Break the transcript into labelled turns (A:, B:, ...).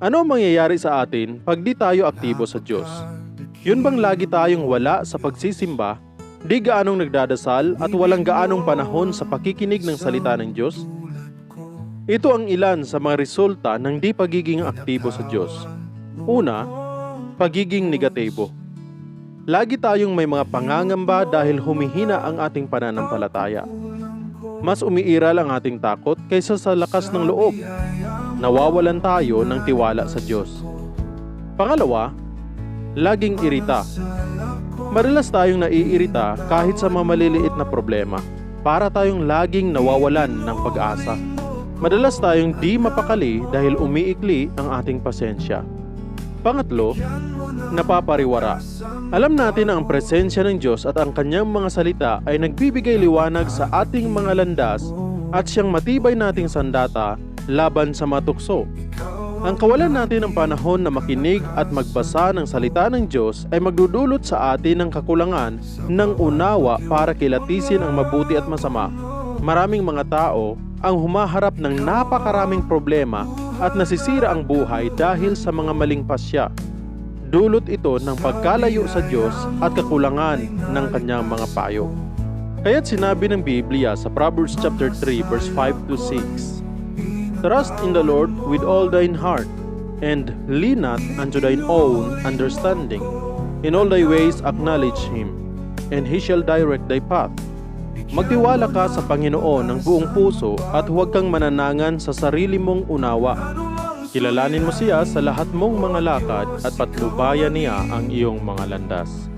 A: Ano ang mangyayari sa atin pag di tayo aktibo sa Diyos? Yun bang lagi tayong wala sa pagsisimba, di gaanong nagdadasal at walang gaanong panahon sa pakikinig ng salita ng Diyos? Ito ang ilan sa mga resulta ng di pagiging aktibo sa Diyos. Una, pagiging negatibo. Lagi tayong may mga pangangamba dahil humihina ang ating pananampalataya. Mas umiiral ang ating takot kaysa sa lakas ng loob. Nawawalan tayo ng tiwala sa Diyos. Pangalawa, laging irita. Madalas tayong naiirita kahit sa mga maliliit na problema. Para tayong laging nawawalan ng pag-asa. Madalas tayong di mapakali dahil umiikli ang ating pasensya. Pangatlo, napapariwara. Alam natin na ang presensya ng Diyos at ang kanyang mga salita ay nagbibigay liwanag sa ating mga landas at siyang matibay nating sandata laban sa matukso. Ang kawalan natin ng panahon na makinig at magbasa ng salita ng Diyos ay magdudulot sa atin ng kakulangan ng unawa para kilatisin ang mabuti at masama. Maraming mga tao ang humaharap ng napakaraming problema at nasisira ang buhay dahil sa mga maling pasya. Dulot ito ng pagkalayo sa Diyos at kakulangan ng kanyang mga payo. Kaya't sinabi ng Biblia sa Proverbs chapter 3 verse 5 to 6, Trust in the Lord with all thine heart, and lean not unto thine own understanding. In all thy ways acknowledge Him, and He shall direct thy path. Magtiwala ka sa Panginoon ng buong puso at huwag kang mananangan sa sarili mong unawa. Kilalanin mo siya sa lahat mong mga lakad at patnubayan niya ang iyong mga landas.